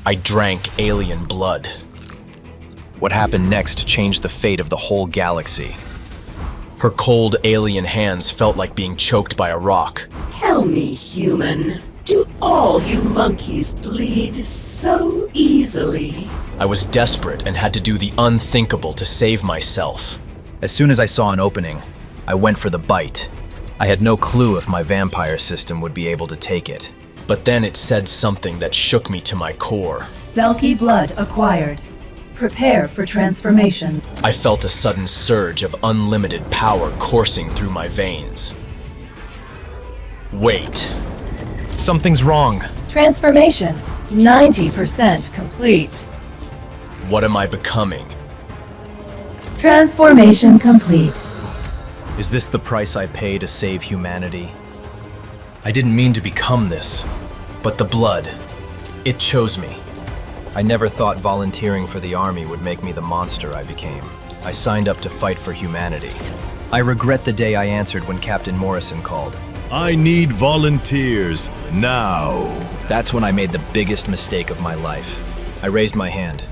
I drank alien blood. What happened next changed the fate of the whole galaxy. Her cold alien hands felt like being choked by a rock. Tell me, human, do all you monkeys bleed so easily? I was desperate and had to do the unthinkable to save myself. As soon as I saw an opening, I went for the bite. I had no clue if my vampire system would be able to take it. But then it said something that shook me to my core. Dalki blood acquired. Prepare for transformation. I felt a sudden surge of unlimited power coursing through my veins. Wait. Something's wrong. Transformation 90% complete. What am I becoming? Transformation complete. Is this the price I pay to save humanity? I didn't mean to become this, but the blood, it chose me. I never thought volunteering for the army would make me the monster I became. I signed up to fight for humanity. I regret the day I answered when Captain Morrison called. I need volunteers, now. That's when I made the biggest mistake of my life. I raised my hand.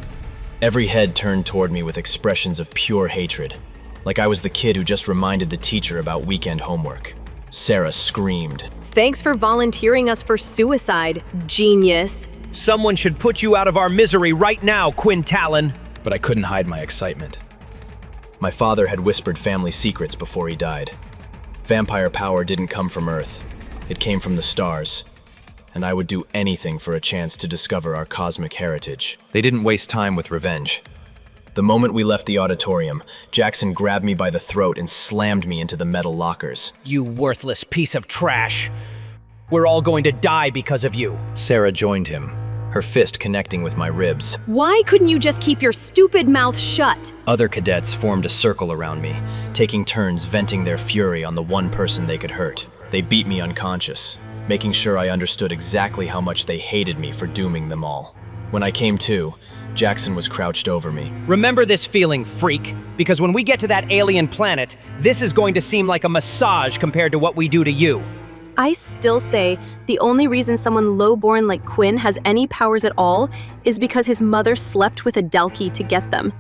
Every head turned toward me with expressions of pure hatred, like I was the kid who just reminded the teacher about weekend homework. Sarah screamed. Thanks for volunteering us for suicide, genius. Someone should put you out of our misery right now, Quinn Talon. But I couldn't hide my excitement. My father had whispered family secrets before he died. Vampire power didn't come from Earth. It came from the stars. And I would do anything for a chance to discover our cosmic heritage. They didn't waste time with revenge. The moment we left the auditorium, Jackson grabbed me by the throat and slammed me into the metal lockers. You worthless piece of trash. We're all going to die because of you. Sarah joined him, her fist connecting with my ribs. Why couldn't you just keep your stupid mouth shut? Other cadets formed a circle around me, taking turns venting their fury on the one person they could hurt. They beat me unconscious, making sure I understood exactly how much they hated me for dooming them all. When I came to, Jackson was crouched over me. Remember this feeling, freak, because when we get to that alien planet, this is going to seem like a massage compared to what we do to you. I still say the only reason someone low-born like Quinn has any powers at all is because his mother slept with a Dalki to get them.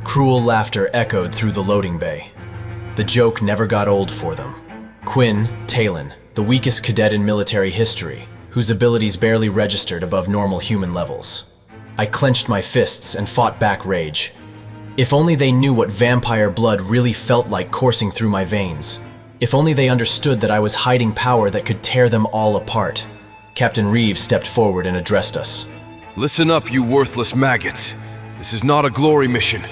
Cruel laughter echoed through the loading bay. The joke never got old for them. Quinn Talon, the weakest cadet in military history, whose abilities barely registered above normal human levels. I clenched my fists and fought back rage. If only they knew what vampire blood really felt like coursing through my veins. If only they understood that I was hiding power that could tear them all apart. Captain Reeves stepped forward and addressed us. Listen up, you worthless maggots. This is not a glory mission.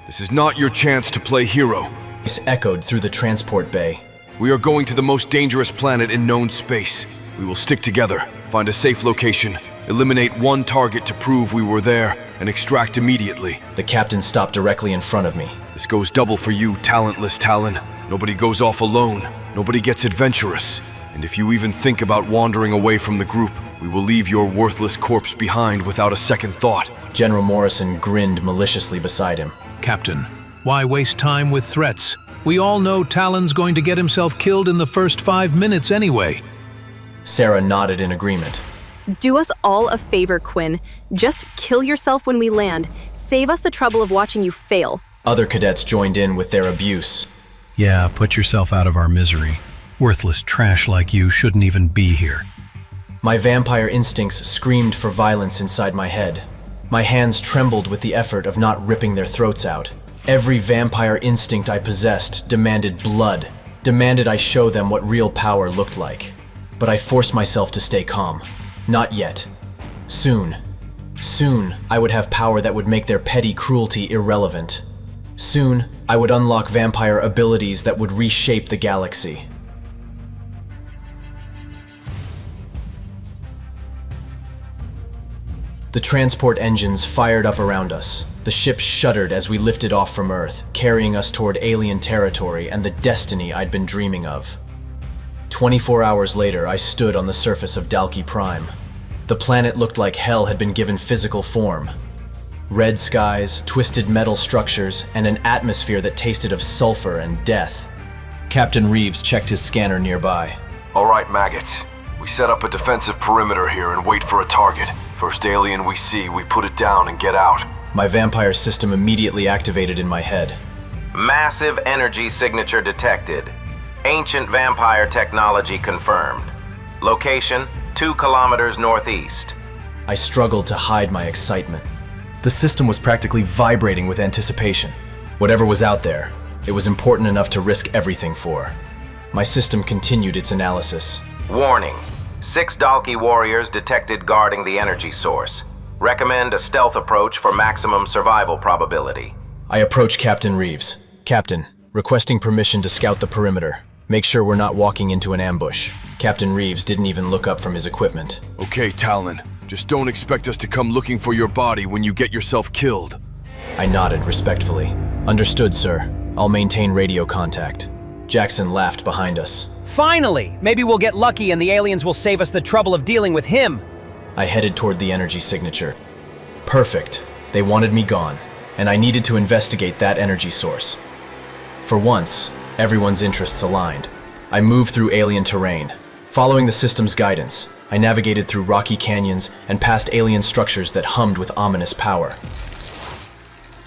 This is not your chance to play hero. Voice echoed through the transport bay. We are going to the most dangerous planet in known space. We will stick together, find a safe location, eliminate one target to prove we were there, and extract immediately. The captain stopped directly in front of me. This goes double for you, talentless Talon. Nobody goes off alone. Nobody gets adventurous. And if you even think about wandering away from the group, we will leave your worthless corpse behind without a second thought. General Morrison grinned maliciously beside him. Captain, why waste time with threats? We all know Talon's going to get himself killed in the first 5 minutes anyway. Sarah nodded in agreement. Do us all a favor, Quinn. Just kill yourself when we land. Save us the trouble of watching you fail. Other cadets joined in with their abuse. Yeah, put yourself out of our misery. Worthless trash like you shouldn't even be here. My vampire instincts screamed for violence inside my head. My hands trembled with the effort of not ripping their throats out. Every vampire instinct I possessed demanded blood, demanded I show them what real power looked like. But I forced myself to stay calm. Not yet. Soon. Soon, I would have power that would make their petty cruelty irrelevant. Soon, I would unlock vampire abilities that would reshape the galaxy. The transport engines fired up around us. The ship shuddered as we lifted off from Earth, carrying us toward alien territory and the destiny I'd been dreaming of. 24 hours later, I stood on the surface of Dalki Prime. The planet looked like hell had been given physical form. Red skies, twisted metal structures, and an atmosphere that tasted of sulfur and death. Captain Reeves checked his scanner nearby. All right, maggots. We set up a defensive perimeter here and wait for a target. First alien we see, we put it down and get out. My vampire system immediately activated in my head. Massive energy signature detected. Ancient vampire technology confirmed. Location, 2 kilometers northeast. I struggled to hide my excitement. The system was practically vibrating with anticipation. Whatever was out there, it was important enough to risk everything for. My system continued its analysis. Warning. 6 Dalki warriors detected guarding the energy source. Recommend a stealth approach for maximum survival probability. I approach Captain Reeves. Captain, requesting permission to scout the perimeter. Make sure we're not walking into an ambush. Captain Reeves didn't even look up from his equipment. Okay, Talon. Just don't expect us to come looking for your body when you get yourself killed. I nodded respectfully. Understood, sir. I'll maintain radio contact. Jackson laughed behind us. Finally! Maybe we'll get lucky and the aliens will save us the trouble of dealing with him. I headed toward the energy signature. Perfect. They wanted me gone, and I needed to investigate that energy source. For once, everyone's interests aligned. I moved through alien terrain. Following the system's guidance, I navigated through rocky canyons and past alien structures that hummed with ominous power.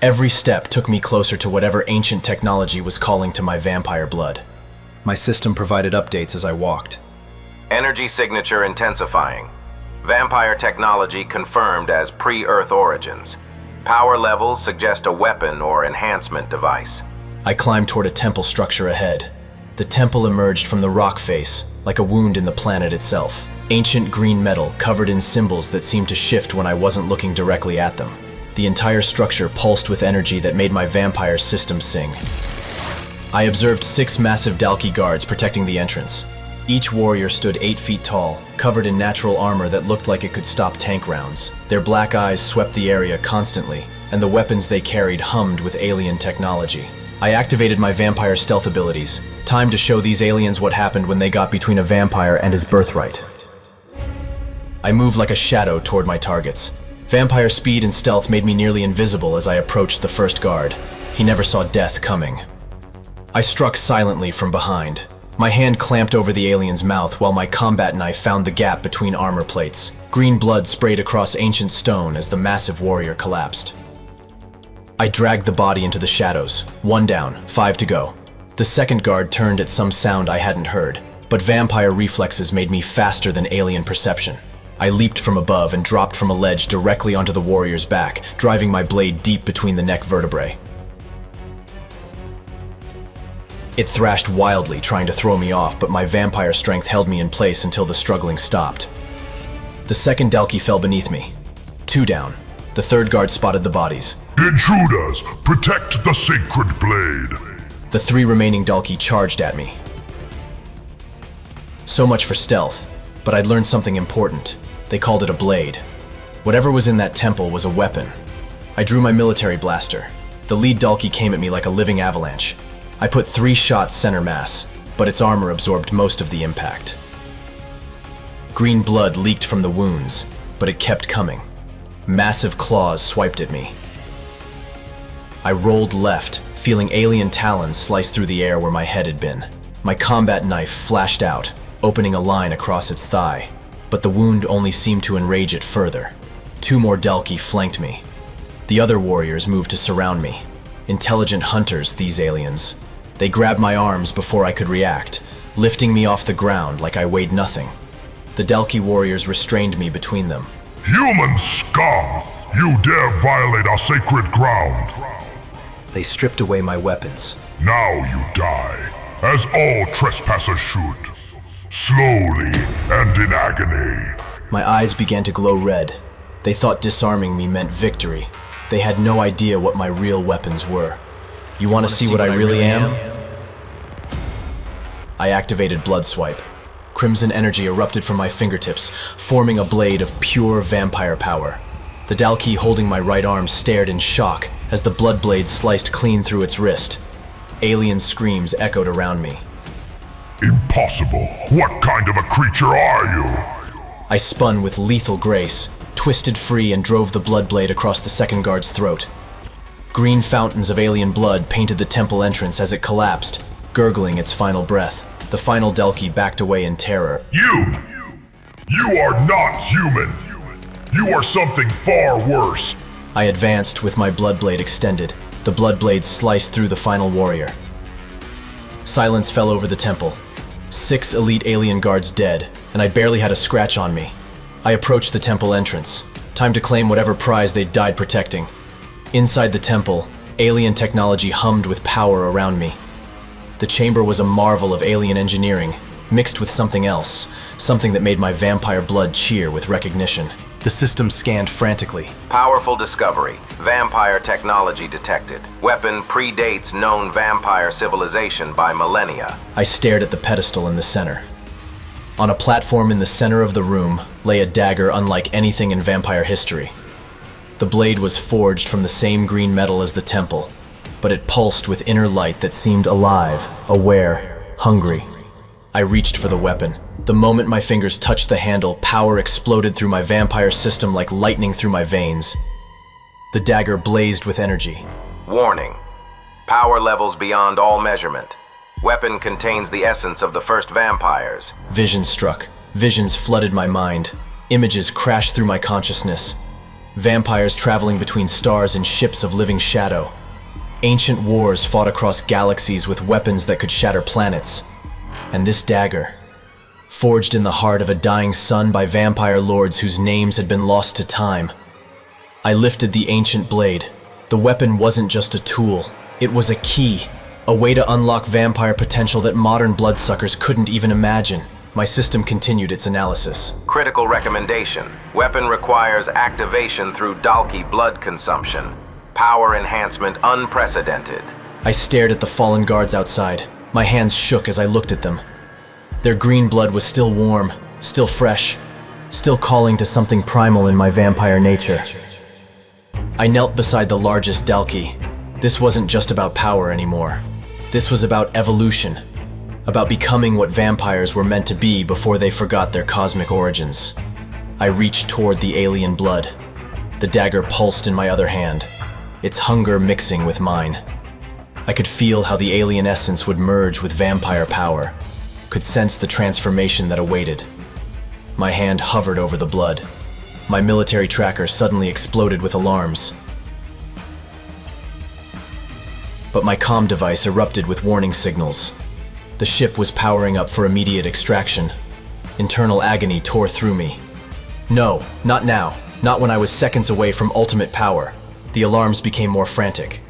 Every step took me closer to whatever ancient technology was calling to my vampire blood. My system provided updates as I walked. Energy signature intensifying. Vampire technology confirmed as pre-Earth origins. Power levels suggest a weapon or enhancement device. I climbed toward a temple structure ahead. The temple emerged from the rock face, like a wound in the planet itself. Ancient green metal covered in symbols that seemed to shift when I wasn't looking directly at them. The entire structure pulsed with energy that made my vampire system sing. I observed 6 massive Dalki guards protecting the entrance. Each warrior stood 8 feet tall, covered in natural armor that looked like it could stop tank rounds. Their black eyes swept the area constantly, and the weapons they carried hummed with alien technology. I activated my vampire stealth abilities. Time to show these aliens what happened when they got between a vampire and his birthright. I moved like a shadow toward my targets. Vampire speed and stealth made me nearly invisible as I approached the first guard. He never saw death coming. I struck silently from behind. My hand clamped over the alien's mouth while my combat knife found the gap between armor plates. Green blood sprayed across ancient stone as the massive warrior collapsed. I dragged the body into the shadows. 1 down, 5 to go. The second guard turned at some sound I hadn't heard, but vampire reflexes made me faster than alien perception. I leaped from above and dropped from a ledge directly onto the warrior's back, driving my blade deep between the neck vertebrae. It thrashed wildly, trying to throw me off, but my vampire strength held me in place until the struggling stopped. The second Dalki fell beneath me. 2 down. The third guard spotted the bodies. Intruders, protect the sacred blade. The 3 remaining Dalki charged at me. So much for stealth, but I'd learned something important. They called it a blade. Whatever was in that temple was a weapon. I drew my military blaster. The lead Dalki came at me like a living avalanche. I put 3 shots center mass, but its armor absorbed most of the impact. Green blood leaked from the wounds, but it kept coming. Massive claws swiped at me. I rolled left, feeling alien talons slice through the air where my head had been. My combat knife flashed out, opening a line across its thigh, but the wound only seemed to enrage it further. 2 more Dalki flanked me. The other warriors moved to surround me. Intelligent hunters, these aliens. They grabbed my arms before I could react, lifting me off the ground like I weighed nothing. The Dalki warriors restrained me between them. Human scum! You dare violate our sacred ground! They stripped away my weapons. Now you die, as all trespassers should. Slowly and in agony. My eyes began to glow red. They thought disarming me meant victory. They had no idea what my real weapons were. You want to see what I really am? I activated Blood Swipe. Crimson energy erupted from my fingertips, forming a blade of pure vampire power. The Dalki holding my right arm stared in shock as the blood blade sliced clean through its wrist. Alien screams echoed around me. Impossible! What kind of a creature are you? I spun with lethal grace, twisted free and drove the blood blade across the second guard's throat. Green fountains of alien blood painted the temple entrance as it collapsed, gurgling its final breath. The final Dalki backed away in terror. You! You are not human. You are something far worse. I advanced with my blood blade extended. The blood blade sliced through the final warrior. Silence fell over the temple. 6 elite alien guards dead, and I barely had a scratch on me. I approached the temple entrance. Time to claim whatever prize they'd died protecting. Inside the temple, alien technology hummed with power around me. The chamber was a marvel of alien engineering, mixed with something else, something that made my vampire blood cheer with recognition. The system scanned frantically. Powerful discovery. Vampire technology detected. Weapon predates known vampire civilization by millennia. I stared at the pedestal in the center. On a platform in the center of the room lay a dagger unlike anything in vampire history. The blade was forged from the same green metal as the temple, but it pulsed with inner light that seemed alive, aware, hungry. I reached for the weapon. The moment my fingers touched the handle, power exploded through my vampire system like lightning through my veins. The dagger blazed with energy. Warning. Power levels beyond all measurement. Weapon contains the essence of the first vampires. Vision struck. Visions flooded my mind. Images crashed through my consciousness. Vampires traveling between stars in ships of living shadow. Ancient wars fought across galaxies with weapons that could shatter planets. And this dagger, forged in the heart of a dying sun by vampire lords whose names had been lost to time. I lifted the ancient blade. The weapon wasn't just a tool. It was a key, a way to unlock vampire potential that modern bloodsuckers couldn't even imagine. My system continued its analysis. Critical recommendation. Weapon requires activation through Dalki blood consumption. Power enhancement unprecedented. I stared at the fallen guards outside. My hands shook as I looked at them. Their green blood was still warm, still fresh, still calling to something primal in my vampire nature. I knelt beside the largest Dalki. This wasn't just about power anymore. This was about evolution, about becoming what vampires were meant to be before they forgot their cosmic origins. I reached toward the alien blood. The dagger pulsed in my other hand, its hunger mixing with mine. I could feel how the alien essence would merge with vampire power, could sense the transformation that awaited. My hand hovered over the blood. My military tracker suddenly exploded with alarms. But my comm device erupted with warning signals. The ship was powering up for immediate extraction. Internal agony tore through me. No, not now. Not when I was seconds away from ultimate power. The alarms became more frantic.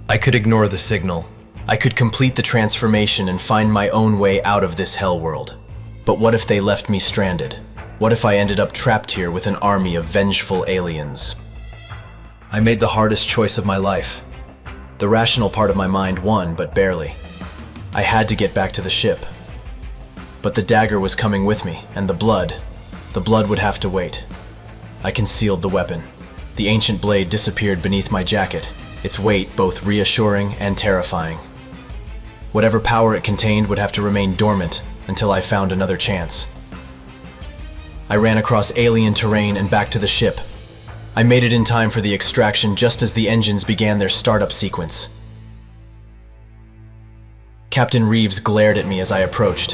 I could ignore the signal. I could complete the transformation and find my own way out of this hell world. But what if they left me stranded? What if I ended up trapped here with an army of vengeful aliens? I made the hardest choice of my life. The rational part of my mind won, but barely. I had to get back to the ship. But the dagger was coming with me, and the blood would have to wait. I concealed the weapon. The ancient blade disappeared beneath my jacket, its weight both reassuring and terrifying. Whatever power it contained would have to remain dormant until I found another chance. I ran across alien terrain and back to the ship. I made it in time for the extraction just as the engines began their startup sequence. Captain Reeves glared at me as I approached.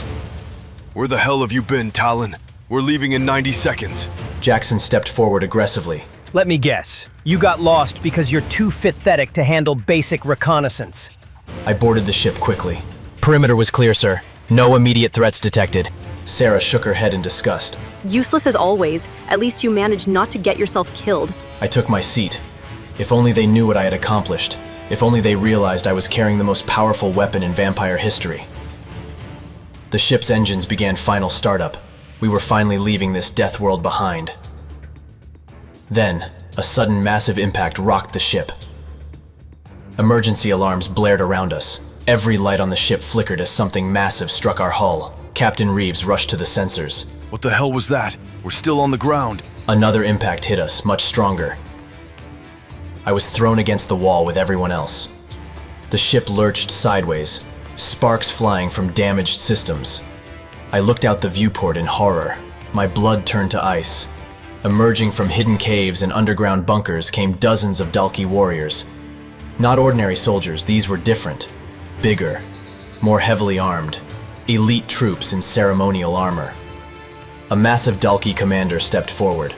Where the hell have you been, Talon? We're leaving in 90 seconds. Jackson stepped forward aggressively. Let me guess. You got lost because you're too pathetic to handle basic reconnaissance. I boarded the ship quickly. Perimeter was clear, sir. No immediate threats detected. Sarah shook her head in disgust. Useless as always. At least you managed not to get yourself killed. I took my seat. If only they knew what I had accomplished. If only they realized I was carrying the most powerful weapon in vampire history. The ship's engines began final startup. We were finally leaving this death world behind. Then, a sudden massive impact rocked the ship. Emergency alarms blared around us. Every light on the ship flickered as something massive struck our hull. Captain Reeves rushed to the sensors. What the hell was that? We're still on the ground. Another impact hit us, much stronger. I was thrown against the wall with everyone else. The ship lurched sideways, sparks flying from damaged systems. I looked out the viewport in horror. My blood turned to ice. Emerging from hidden caves and underground bunkers came dozens of Dalki warriors. Not ordinary soldiers, these were different. Bigger, more heavily armed. Elite troops in ceremonial armor. A massive Dalki commander stepped forward.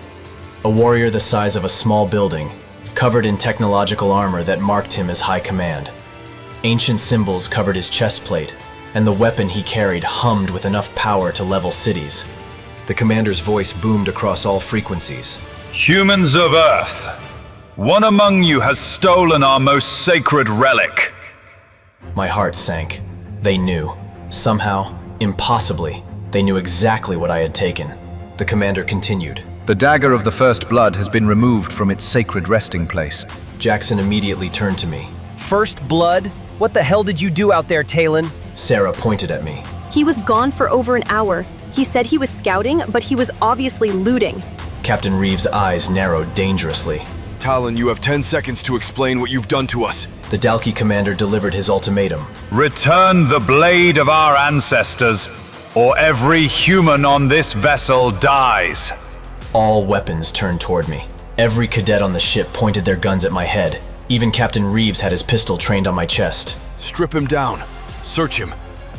A warrior the size of a small building, covered in technological armor that marked him as high command. Ancient symbols covered his chest plate, and the weapon he carried hummed with enough power to level cities. The commander's voice boomed across all frequencies. Humans of Earth, one among you has stolen our most sacred relic. My heart sank. They knew. Somehow, impossibly, they knew exactly what I had taken. The commander continued. The dagger of the First Blood has been removed from its sacred resting place. Jackson immediately turned to me. First Blood? What the hell did you do out there, Talon? Sarah pointed at me. He was gone for over an hour. He said he was scouting, but he was obviously looting. Captain Reeves' eyes narrowed dangerously. Talon, you have 10 seconds to explain what you've done to us. The Dalki commander delivered his ultimatum. Return the blade of our ancestors, or every human on this vessel dies. All weapons turned toward me. Every cadet on the ship pointed their guns at my head. Even Captain Reeves had his pistol trained on my chest. Strip him down. Search him.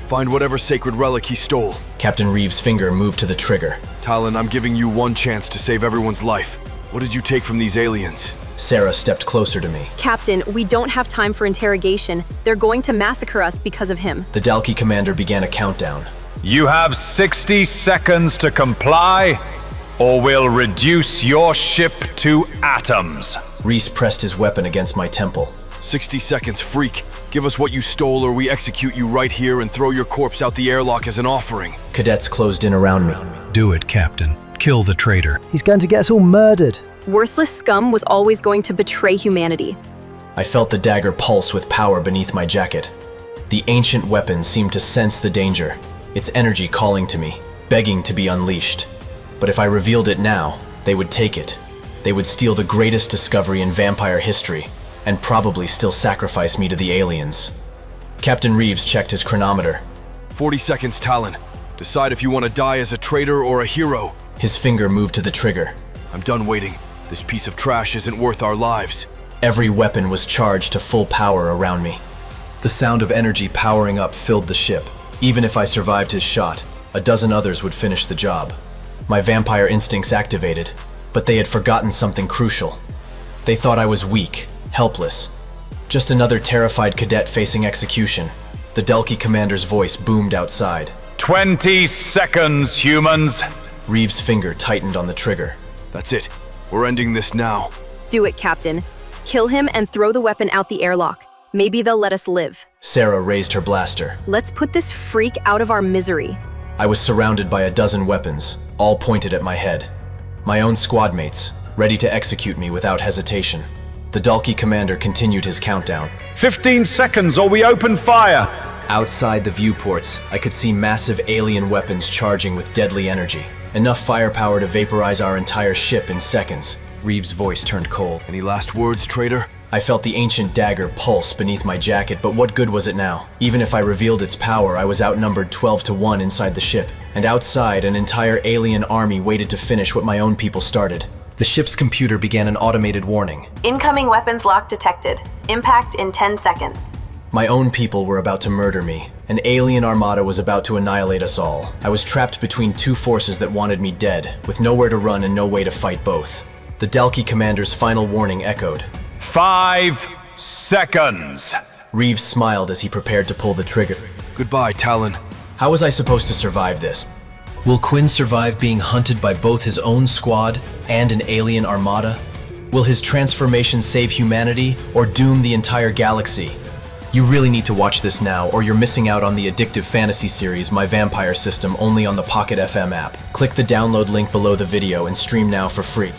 Find whatever sacred relic he stole. Captain Reeves' finger moved to the trigger. Talon, I'm giving you one chance to save everyone's life. What did you take from these aliens? Sarah stepped closer to me. Captain, we don't have time for interrogation. They're going to massacre us because of him. The Dalki commander began a countdown. You have 60 seconds to comply, or we'll reduce your ship to atoms. Reese pressed his weapon against my temple. 60 seconds, freak. Give us what you stole or we execute you right here and throw your corpse out the airlock as an offering. Cadets closed in around me. Do it, Captain. Kill the traitor. He's going to get us all murdered. Worthless scum was always going to betray humanity. I felt the dagger pulse with power beneath my jacket. The ancient weapon seemed to sense the danger, its energy calling to me, begging to be unleashed. But if I revealed it now, they would take it. They would steal the greatest discovery in vampire history, and probably still sacrifice me to the aliens. Captain Reeves checked his chronometer. 40 seconds, Talon. Decide if you want to die as a traitor or a hero. His finger moved to the trigger. I'm done waiting. This piece of trash isn't worth our lives. Every weapon was charged to full power around me. The sound of energy powering up filled the ship. Even if I survived his shot, a dozen others would finish the job. My vampire instincts activated, but they had forgotten something crucial. They thought I was weak, helpless. Just another terrified cadet facing execution. The Dalki commander's voice boomed outside. 20 seconds, humans! Reeves' finger tightened on the trigger. That's it. We're ending this now. Do it, Captain. Kill him and throw the weapon out the airlock. Maybe they'll let us live. Sarah raised her blaster. Let's put this freak out of our misery. I was surrounded by a dozen weapons, all pointed at my head. My own squad mates, ready to execute me without hesitation. The Dalki commander continued his countdown. 15 seconds or we open fire! Outside the viewports, I could see massive alien weapons charging with deadly energy. Enough firepower to vaporize our entire ship in seconds. Reeves' voice turned cold. Any last words, traitor? I felt the ancient dagger pulse beneath my jacket, but what good was it now? Even if I revealed its power, I was outnumbered 12-1 inside the ship. And outside, an entire alien army waited to finish what my own people started. The ship's computer began an automated warning. Incoming weapons lock detected. Impact in 10 seconds. My own people were about to murder me. An alien armada was about to annihilate us all. I was trapped between two forces that wanted me dead, with nowhere to run and no way to fight both. The Dalki commander's final warning echoed. 5 seconds! Reeves smiled as he prepared to pull the trigger. Goodbye, Talon. How was I supposed to survive this? Will Quinn survive being hunted by both his own squad and an alien armada? Will his transformation save humanity or doom the entire galaxy? You really need to watch this now, or you're missing out on the addictive fantasy series My Vampire System only on the Pocket FM app. Click the download link below the video and stream now for free.